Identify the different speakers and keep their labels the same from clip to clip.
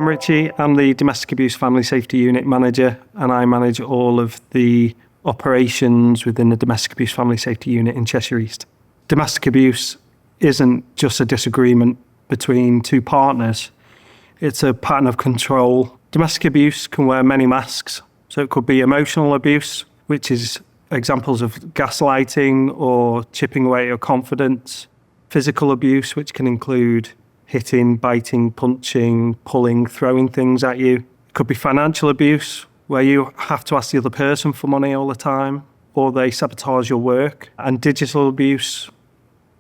Speaker 1: Richie. I'm the Domestic Abuse Family Safety Unit Manager, and I manage all of the operations within the Domestic Abuse Family Safety Unit in Cheshire East. Domestic abuse isn't just a disagreement between two partners. It's a pattern of control. Domestic abuse can wear many masks. So it could be emotional abuse, which is examples of gaslighting or chipping away at your confidence. Physical abuse, which can include hitting, biting, punching, pulling, throwing things at you. It could be financial abuse, where you have to ask the other person for money all the time, or they sabotage your work. And digital abuse,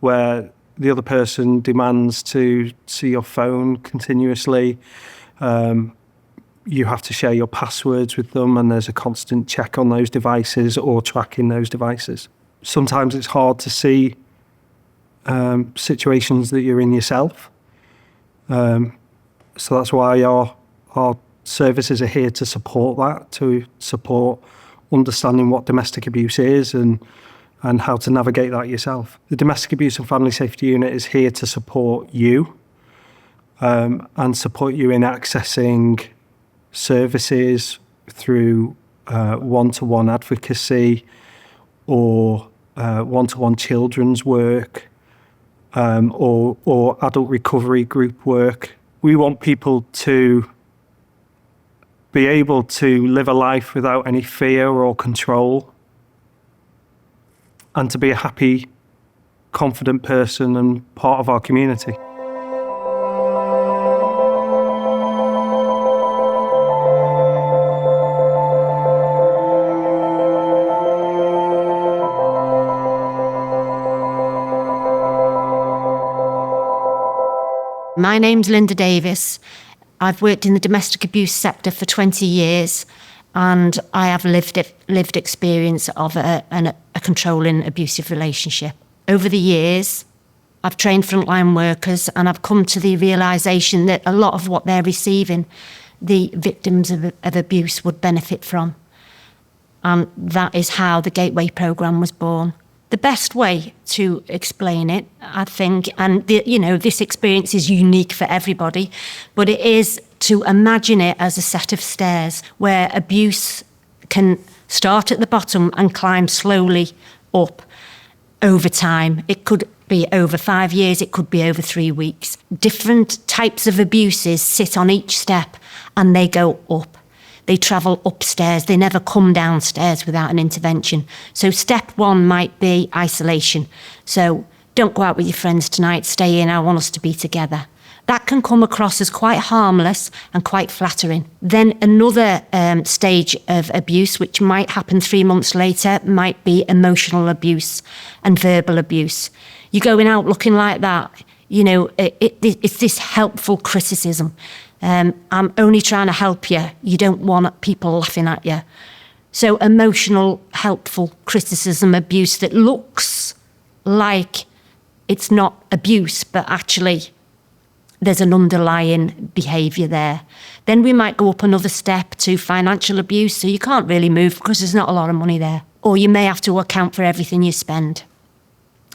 Speaker 1: where the other person demands to see your phone continuously. You have to share your passwords with them, and there's a constant check on those devices or tracking those devices. Sometimes it's hard to see situations that you're in yourself. So that's why our services are here to support that, to support understanding what domestic abuse is and how to navigate that yourself. The Domestic Abuse and Family Safety Unit is here to support you and support you in accessing services through one-to-one advocacy or one-to-one children's work or adult recovery group work. We want people to be able to live a life without any fear or control, and to be a happy, confident person and part of our community.
Speaker 2: My name's Linda Davis. I've worked in the domestic abuse sector for 20 years, and I have lived experience of a controlling abusive relationship. Over the years, I've trained frontline workers, and I've come to the realisation that a lot of what they're receiving, the victims of abuse would benefit from. And that is how the Gateway programme was born. The best way to explain it, I think, and this experience is unique for everybody, but it is to imagine it as a set of stairs where abuse can start at the bottom and climb slowly up over time. It could be over 5 years, it could be over 3 weeks. Different types of abuses sit on each step and they go up. They travel upstairs, they never come downstairs without an intervention. So step one might be isolation. So don't go out with your friends tonight, stay in, I want us to be together. That can come across as quite harmless and quite flattering. Then another stage of abuse, which might happen 3 months later, might be emotional abuse and verbal abuse. You're going out looking like that, it's this helpful criticism. I'm only trying to help you. You don't want people laughing at you. So emotional, helpful criticism, abuse that looks like it's not abuse, but actually there's an underlying behaviour there. Then we might go up another step to financial abuse, so you can't really move because there's not a lot of money there. Or you may have to account for everything you spend.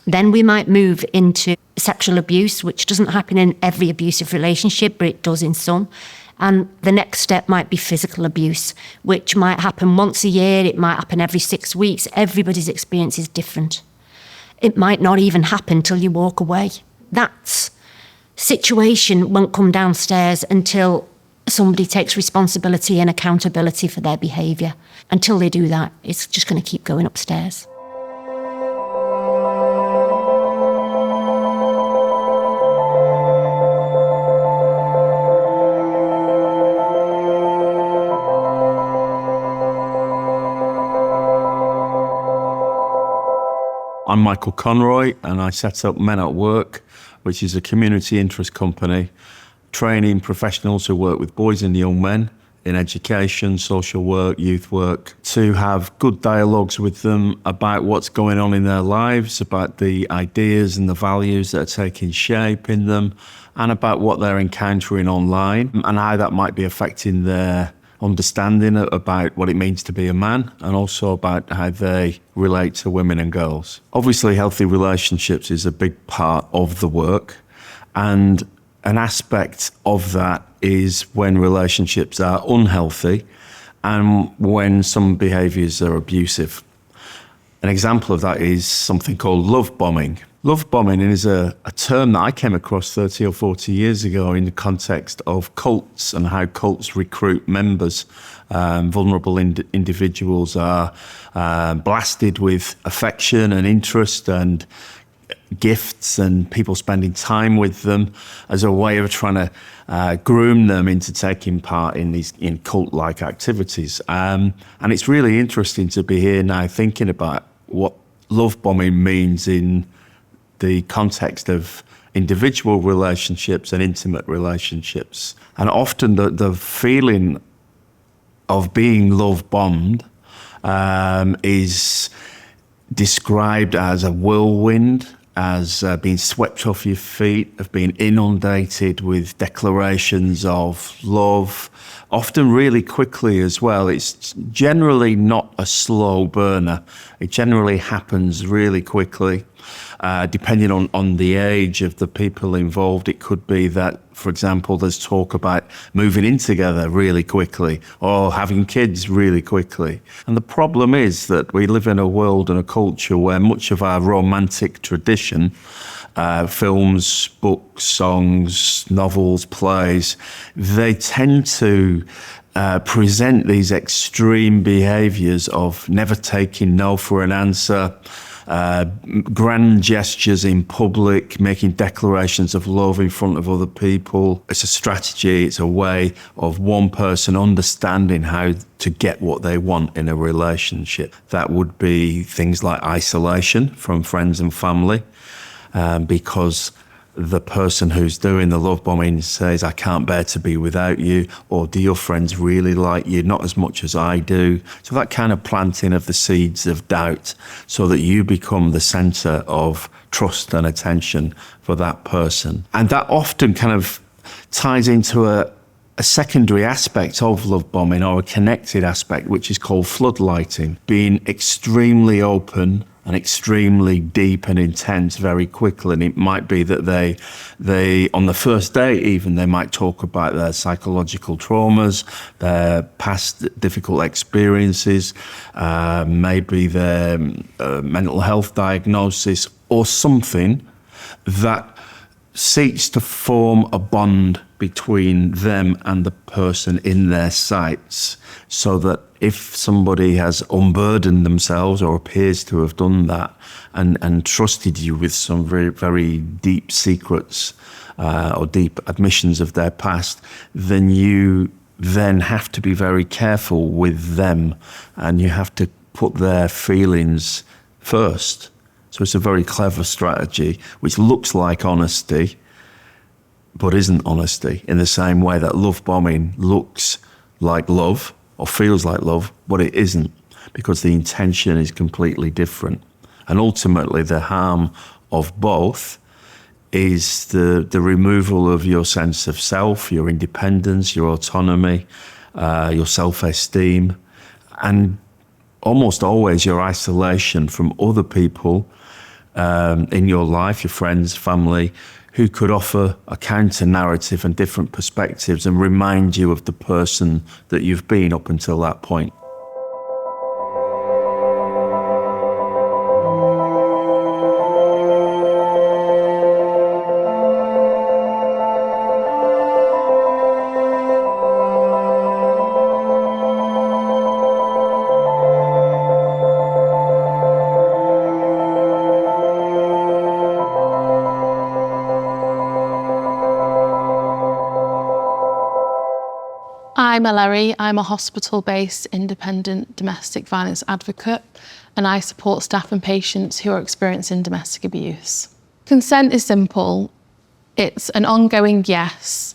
Speaker 2: Then we might move into sexual abuse, which doesn't happen in every abusive relationship, but it does in some. And the next step might be physical abuse, which might happen once a year, it might happen every 6 weeks. Everybody's experience is different. It might not even happen till you walk away. That situation won't come downstairs until somebody takes responsibility and accountability for their behaviour. Until they do that, it's just going to keep going upstairs.
Speaker 3: I'm Michael Conroy, and I set up Men at Work, which is a community interest company training professionals who work with boys and young men in education, social work, youth work, to have good dialogues with them about what's going on in their lives, about the ideas and the values that are taking shape in them, and about what they're encountering online and how that might be affecting their understanding about what it means to be a man, and also about how they relate to women and girls. Obviously, healthy relationships is a big part of the work, and An aspect of that is when relationships are unhealthy and when some behaviours are abusive. An example of that is something called love bombing. Love bombing is a term that I came across 30 or 40 years ago in the context of cults and how cults recruit members. Vulnerable individuals are blasted with affection and interest and gifts and people spending time with them as a way of trying to groom them into taking part in cult-like activities. And it's really interesting to be here now thinking about what love bombing means in the context of individual relationships and intimate relationships. And often the feeling of being love bombed is described as a whirlwind, as being swept off your feet, of being inundated with declarations of love, often really quickly as well. It's generally not a slow burner. It generally happens really quickly. Depending on the age of the people involved, it could be that, for example, there's talk about moving in together really quickly or having kids really quickly. And the problem is that we live in a world and a culture where much of our romantic tradition, films, books, songs, novels, plays, they tend to present these extreme behaviours of never taking no for an answer, grand gestures in public, making declarations of love in front of other people. It's a strategy, it's a way of one person understanding how to get what they want in a relationship. That would be things like isolation from friends and family, because the person who's doing the love bombing says, I can't bear to be without you, or do your friends really like you? Not as much as I do. So that kind of planting of the seeds of doubt so that you become the centre of trust and attention for that person. And that often kind of ties into a secondary aspect of love bombing, or a connected aspect, which is called floodlighting, being extremely open and extremely deep and intense very quickly. And it might be that they on the first date even, they might talk about their psychological traumas, their past difficult experiences, maybe their mental health diagnosis, or something that seeks to form a bond between them and the person in their sights, so that if somebody has unburdened themselves or appears to have done that and trusted you with some very, very deep secrets or deep admissions of their past, then you then have to be very careful with them, and you have to put their feelings first. So it's a very clever strategy, which looks like honesty, but isn't honesty, in the same way that love bombing looks like love or feels like love, but it isn't, because the intention is completely different. And ultimately, the harm of both is the removal of your sense of self, your independence, your autonomy, your self-esteem, and almost always your isolation from other people in your life, your friends, family, who could offer a counter-narrative and different perspectives and remind you of the person that you've been up until that point.
Speaker 4: I'm Ellery. I'm a hospital-based independent domestic violence advocate, and I support staff and patients who are experiencing domestic abuse. Consent is simple. It's an ongoing yes,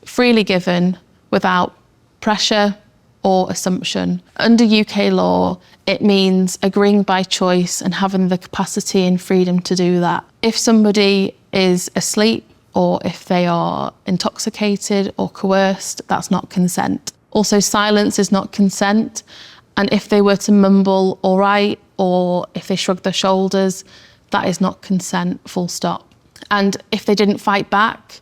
Speaker 4: freely given, without pressure or assumption. Under UK law, it means agreeing by choice and having the capacity and freedom to do that. If somebody is asleep, or if they are intoxicated or coerced, that's not consent. Also, silence is not consent. And if they were to mumble, all right, or if they shrug their shoulders, that is not consent, full stop. And if they didn't fight back,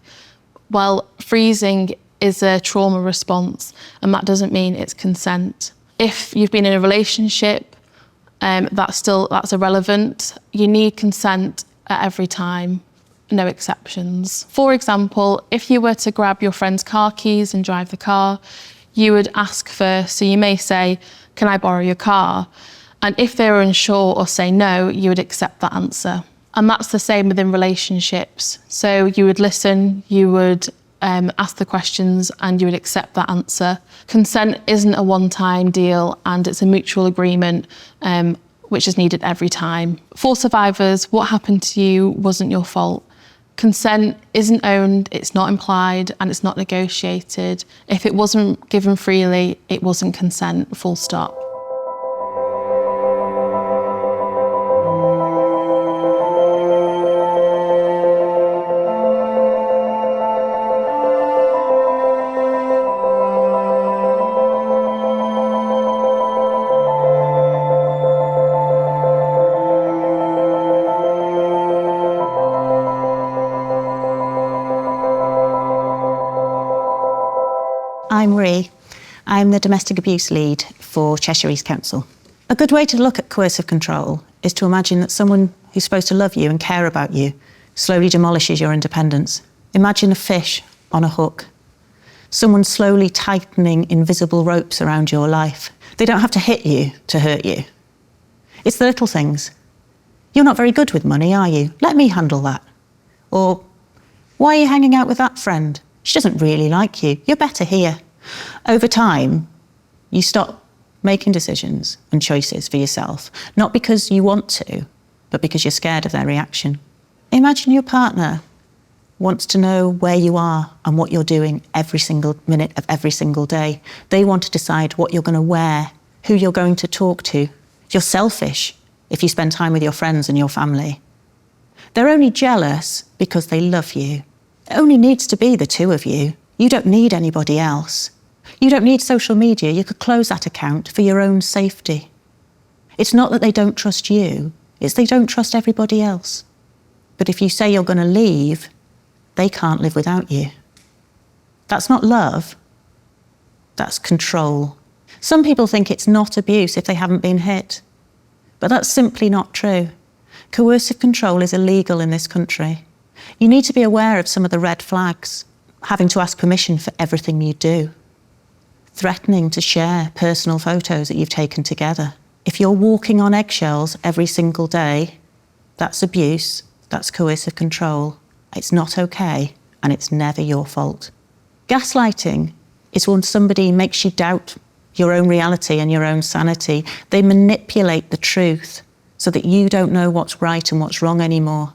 Speaker 4: Well, freezing is a trauma response, and that doesn't mean it's consent. If you've been in a relationship, that's irrelevant. You need consent at every time, no exceptions. For example, if you were to grab your friend's car keys and drive the car, you would ask first. So you may say, "Can I borrow your car?" And if they were unsure or say no, you would accept that answer. And that's the same within relationships. So you would listen, you would ask the questions, and you would accept that answer. Consent isn't a one-time deal, and it's a mutual agreement which is needed every time. For survivors, what happened to you wasn't your fault. Consent isn't owned, it's not implied, and it's not negotiated. If it wasn't given freely, it wasn't consent, full stop.
Speaker 5: I'm Ree. I'm the domestic abuse lead for Cheshire East Council. A good way to look at coercive control is to imagine that someone who's supposed to love you and care about you slowly demolishes your independence. Imagine a fish on a hook. Someone slowly tightening invisible ropes around your life. They don't have to hit you to hurt you. It's the little things. You're not very good with money, are you? Let me handle that. Or, why are you hanging out with that friend? She doesn't really like you. You're better here. Over time, you stop making decisions and choices for yourself, not because you want to, but because you're scared of their reaction. Imagine your partner wants to know where you are and what you're doing every single minute of every single day. They want to decide what you're going to wear, who you're going to talk to. You're selfish if you spend time with your friends and your family. They're only jealous because they love you. It only needs to be the two of you. You don't need anybody else. You don't need social media. You could close that account for your own safety. It's not that they don't trust you, it's they don't trust everybody else. But if you say you're going to leave, they can't live without you. That's not love, that's control. Some people think it's not abuse if they haven't been hit, but that's simply not true. Coercive control is illegal in this country. You need to be aware of some of the red flags. Having to ask permission for everything you do. Threatening to share personal photos that you've taken together. If you're walking on eggshells every single day, that's abuse, that's coercive control. It's not okay, and it's never your fault. Gaslighting is when somebody makes you doubt your own reality and your own sanity. They manipulate the truth so that you don't know what's right and what's wrong anymore.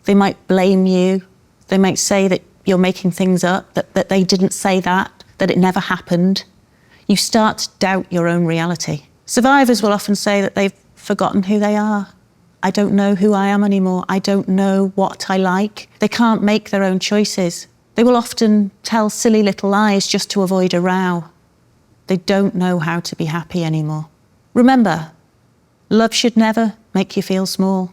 Speaker 5: They might blame you. They might say that you're making things up, that they didn't say that it never happened. You start to doubt your own reality. Survivors will often say that they've forgotten who they are. I don't know who I am anymore. I don't know what I like. They can't make their own choices. They will often tell silly little lies just to avoid a row. They don't know how to be happy anymore. Remember, love should never make you feel small.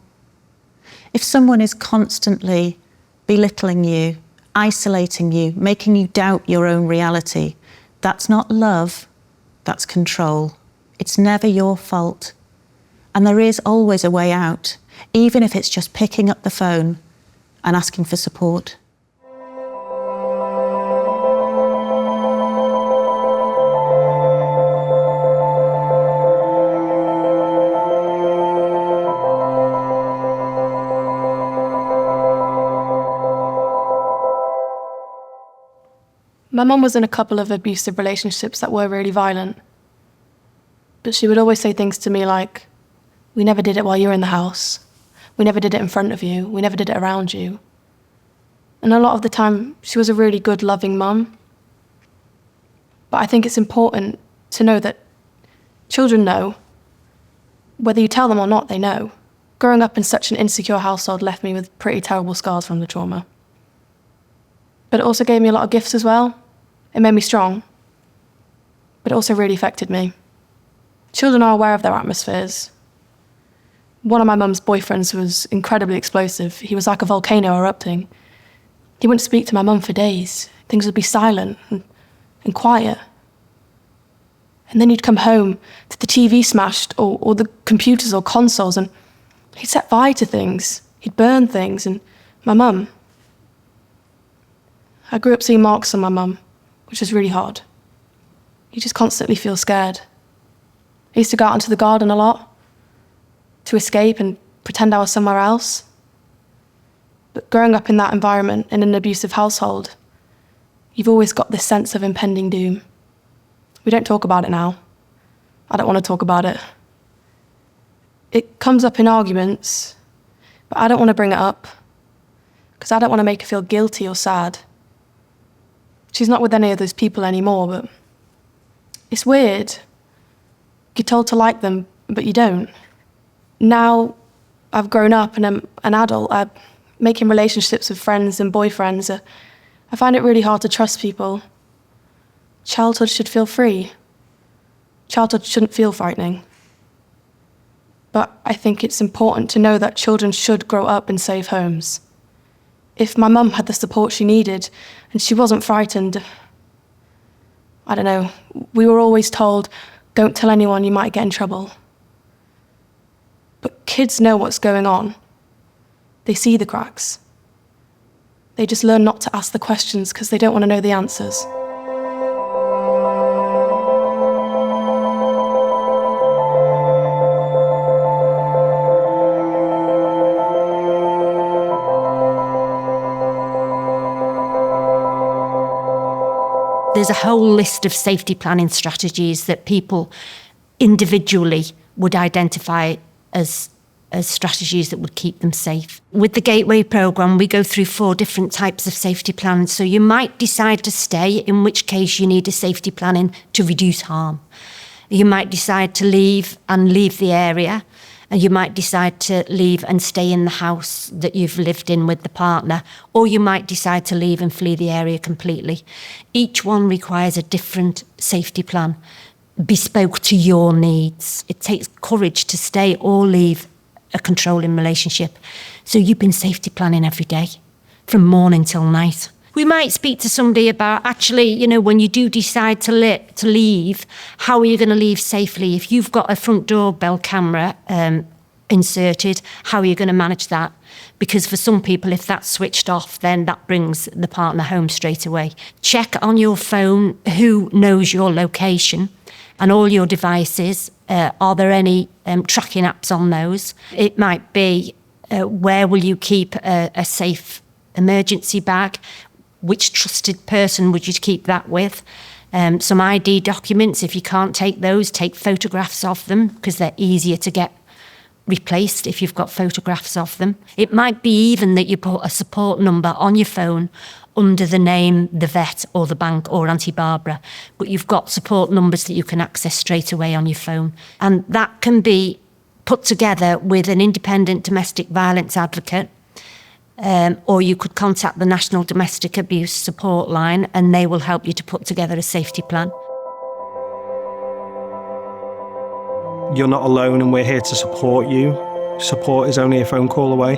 Speaker 5: If someone is constantly belittling you, isolating you, making you doubt your own reality, that's not love, that's control. It's never your fault. And there is always a way out, even if it's just picking up the phone and asking for support.
Speaker 4: My mum was in a couple of abusive relationships that were really violent. But she would always say things to me like, "We never did it while you were in the house. We never did it in front of you. We never did it around you." And a lot of the time, she was a really good, loving mum. But I think it's important to know that children know. Whether you tell them or not, they know. Growing up in such an insecure household left me with pretty terrible scars from the trauma. But it also gave me a lot of gifts as well. It made me strong, but it also really affected me. Children are aware of their atmospheres. One of my mum's boyfriends was incredibly explosive. He was like a volcano erupting.
Speaker 6: He wouldn't speak to my mum for days. Things would be silent and quiet. And then he'd come home to the TV smashed or the computers or consoles, and he'd set fire to things. He'd burn things. And my mum, I grew up seeing marks on my mum, which is really hard. You just constantly feel scared. I used to go out into the garden a lot to escape and pretend I was somewhere else. But growing up in that environment, in an abusive household, you've always got this sense of impending doom. We don't talk about it now. I don't want to talk about it. It comes up in arguments, but I don't want to bring it up because I don't want to make her feel guilty or sad. She's not with any of those people anymore, but it's weird. You're told to like them, but you don't. Now I've grown up and I'm an adult, I'm making relationships with friends and boyfriends. I find it really hard to trust people. Childhood should feel free. Childhood shouldn't feel frightening. But I think it's important to know that children should grow up in safe homes. If my mum had the support she needed and she wasn't frightened, I don't know, we were always told, don't tell anyone, you might get in trouble. But kids know what's going on. They see the cracks. They just learn not to ask the questions because they don't want to know the answers.
Speaker 2: There's a whole list of safety planning strategies that people individually would identify as strategies that would keep them safe. With the Gateway programme, we go through 4 different types of safety plans. So you might decide to stay, in which case you need a safety planning to reduce harm. You might decide to leave and leave the area, and you might decide to leave and stay in the house that you've lived in with the partner, or you might decide to leave and flee the area completely. Each one requires a different safety plan, bespoke to your needs. It takes courage to stay or leave a controlling relationship. So you've been safety planning every day, from morning till night. We might speak to somebody about, actually, when you do decide to leave, how are you going to leave safely? If you've got a front doorbell camera inserted, how are you going to manage that? Because for some people, if that's switched off, then that brings the partner home straight away. Check on your phone who knows your location and all your devices. Are there any tracking apps on those? It might be, where will you keep a safe emergency bag? Which trusted person would you keep that with? Some ID documents, if you can't take those, take photographs of them because they're easier to get replaced if you've got photographs of them. It might be even that you put a support number on your phone under the name The Vet or the bank or Auntie Barbara, but you've got support numbers that you can access straight away on your phone. And that can be put together with an independent domestic violence advocate, or you could contact the National Domestic Abuse Support Line and they will help you to put together a safety plan.
Speaker 1: You're not alone and we're here to support you. Support is only a phone call away.